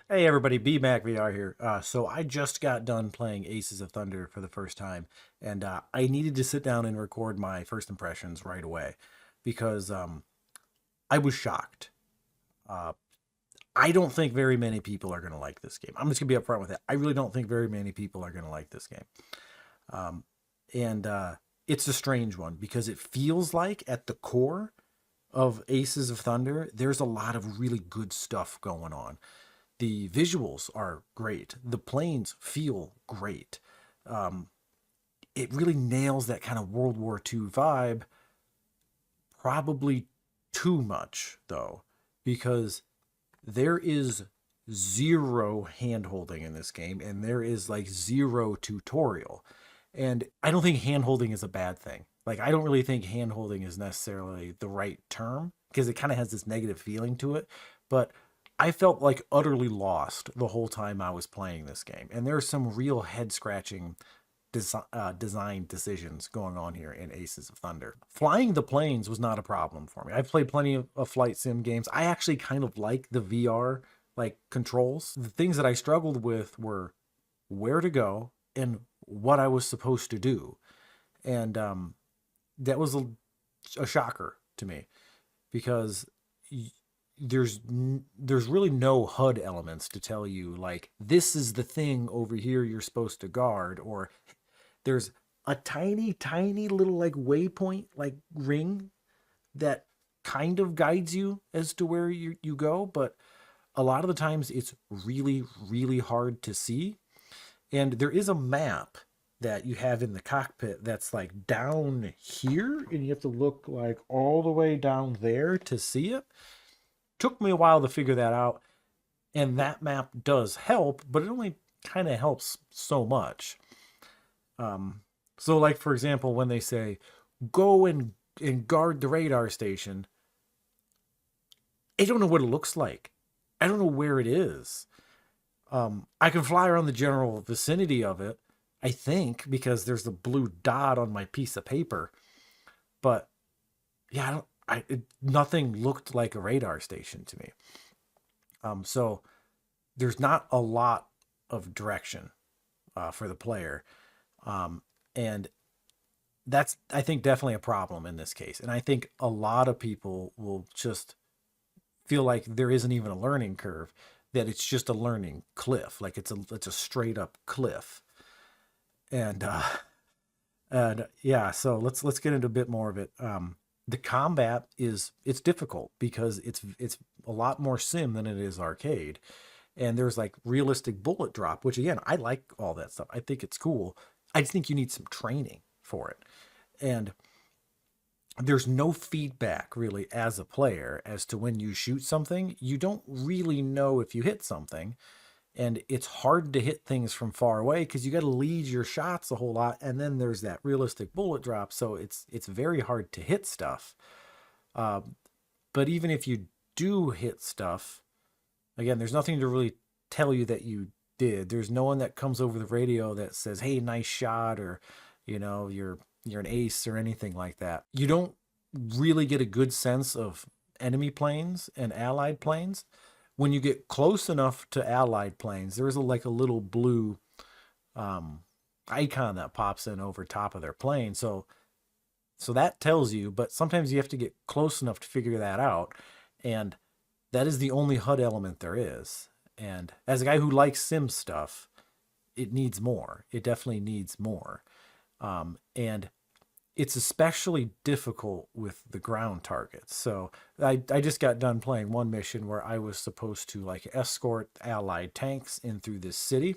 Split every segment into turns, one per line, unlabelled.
Hey everybody, BMac VR here. So I just got done playing Aces of Thunder for the first time, and I needed to sit down and record my first impressions right away because I was shocked. Uh, I don't think very many people are going to like this game. I'm just going to be upfront with it. I really don't think very many people are going to like this game. Um, and it's a strange one because it feels like at the core of Aces of Thunder, there's a lot of really good stuff going on. The visuals are great. The planes feel great. Um, it really nails that kind of World War II vibe. Probably too much, though, because there is zero hand holding in this game, and there is like zero tutorial. And I don't think hand holding is a bad thing. Like, I don't really think hand holding is necessarily the right term because it kind of has this negative feeling to it. But I felt like utterly lost the whole time I was playing this game. And there's some real head scratching design decisions going on here in Aces of Thunder. Flying the planes was not a problem for me. I've played plenty of flight sim games. I actually kind of like the VR like controls. The things that I struggled with were where to go and what I was supposed to do. And that was a shocker to me because there's really no HUD elements to tell you like this is the thing over here you're supposed to guard, or there's a tiny little like waypoint like ring that kind of guides you as to where you go, but a lot of the times it's really hard to see. And there is a map that you have in the cockpit that's like down here, and you have to look like all the way down there to see it. Took me a while to figure that out, and that map does help, but it only kind of helps so much. Um, so, like for example, when they say go and guard the radar station, I don't know what it looks like. I don't know where it is. I can fly around the general vicinity of it, I think, because there's the blue dot on my piece of paper. But yeah, I don't. Nothing looked like a radar station to me. So there's not a lot of direction for the player, and that's I think definitely a problem in this case. And I think a lot of people will just feel like there isn't even a learning curve, that it's just a learning cliff, like it's a straight up cliff. And yeah, so let's get into a bit more of it. The combat is it's difficult because it's a lot more sim than it is arcade, and there's like realistic bullet drop, which again I like all that stuff. I think it's cool. I just think you need some training for it, and there's no feedback really as a player as to when you shoot something. You don't really know if you hit something, and it's hard to hit things from far away because you got to lead your shots a whole lot, and then there's that realistic bullet drop, so it's very hard to hit stuff. But even if you do hit stuff, again, there's nothing to really tell you that you did. There's no one that comes over the radio that says, "Hey, nice shot," or you're an ace or anything like that. You don't really get a good sense of enemy planes and allied planes. When you get close enough to allied planes, there's like a little blue um, icon that pops in over top of their plane. So that tells you, but sometimes you have to get close enough to figure that out. And that is the only HUD element there is. And as a guy who likes sim stuff, it needs more. It definitely needs more. And it's especially difficult with the ground targets. So I just got done playing one mission where I was supposed to like escort allied tanks in through this city,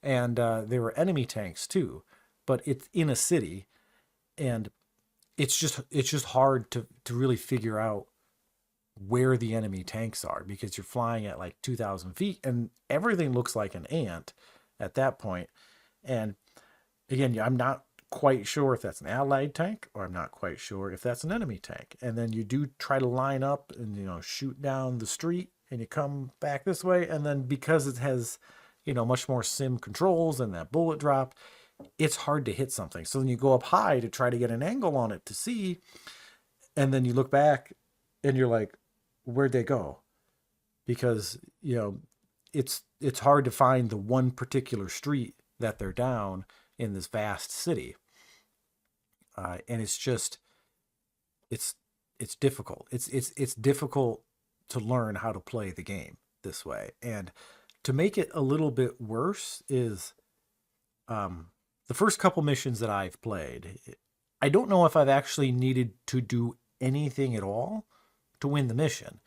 and there were enemy tanks too, but it's in a city, and it's just hard to really figure out where the enemy tanks are because you're flying at like 2,000 feet and everything looks like an ant at that point. And again, yeah, I'm not quite sure if that's an allied tank or I'm not quite sure if that's an enemy tank. And then you do try to line up and shoot down the street and you come back this way, and then because it has much more sim controls and that bullet drop, it's hard to hit something. So then you go up high to try to get an angle on it to see, and then you look back and you're like, where'd they go? Because it's hard to find the one particular street that they're down in this vast city, and it's just it's it's difficult. It's difficult to learn how to play the game this way. And to make it a little bit worse is um, the first couple missions that I've played. I don't know if I've actually needed to do anything at all to win the mission.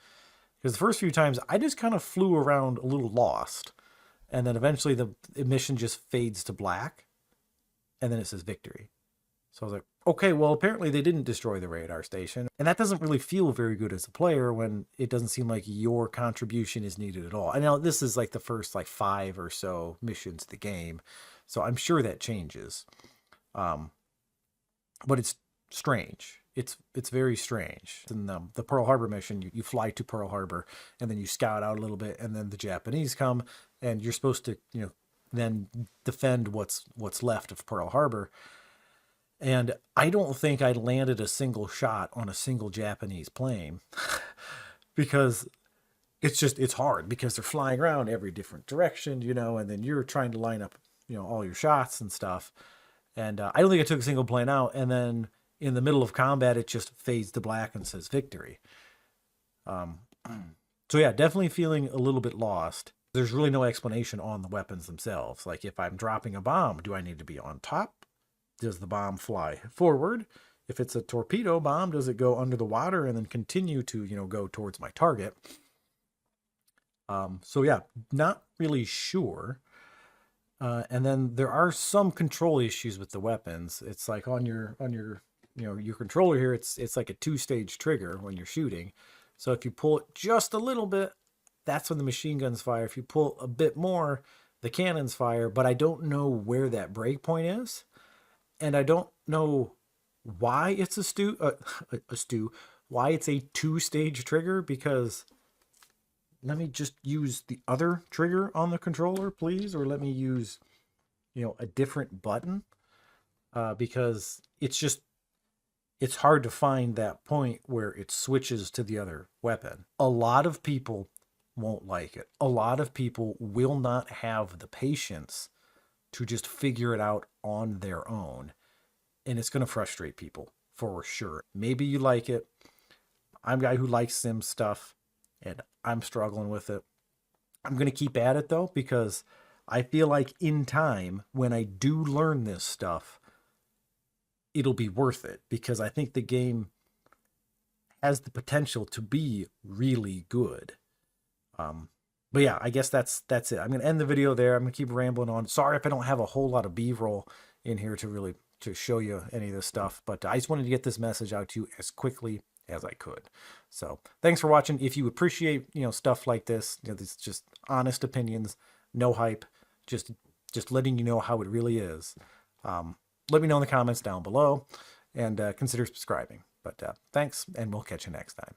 Because the first few times I just kind of flew around a little lost. And then eventually the mission just fades to black. And then it says victory. So I was like, okay, well, apparently they didn't destroy the radar station. And that doesn't really feel very good as a player when it doesn't seem like your contribution is needed at all. I know this is like the first like 5 or so missions of the game. So I'm sure that changes. Um, but it's strange. It's very strange. In the Pearl Harbor mission, you fly to Pearl Harbor and then you scout out a little bit, and then the Japanese come, and you're supposed to, then defend what's left of Pearl Harbor. And I don't think I landed a single shot on a single Japanese plane because it's hard because they're flying around every different direction, and then you're trying to line up, all your shots and stuff. And I don't think I took a single plane out. And then in the middle of combat, it just fades to black and says victory. Um, so yeah, definitely feeling a little bit lost. There's really no explanation on the weapons themselves. Like if I'm dropping a bomb, do I need to be on top? Does the bomb fly forward? If it's a torpedo bomb, does it go under the water and then continue to, go towards my target? So yeah, not really sure. And then there are some control issues with the weapons. It's like on your your controller here, it's like a 2-stage trigger when you're shooting. So if you pull it just a little bit, that's when the machine guns fire. If you pull a bit more, the cannons fire. But I don't know where that breakpoint is. And I don't know why it's why it's a 2-stage trigger, because let me just use the other trigger on the controller, please, or let me use, a different button, because it's hard to find that point where it switches to the other weapon. A lot of people won't like it. A lot of people will not have the patience to just figure it out on their own. And it's going to frustrate people for sure. Maybe you like it. I'm a guy who likes sim stuff, and I'm struggling with it. I'm going to keep at it though, because I feel like in time, when I do learn this stuff, it'll be worth it, because I think the game has the potential to be really good. But yeah, I guess that's it. I'm going to end the video there. I'm going to keep rambling on. Sorry if I don't have a whole lot of B-roll in here to show you any of this stuff, but I just wanted to get this message out to you as quickly as I could. So thanks for watching. If you appreciate, stuff like this, this just honest opinions, no hype, just letting you know how it really is. Let me know in the comments down below, and consider subscribing. But thanks, and we'll catch you next time.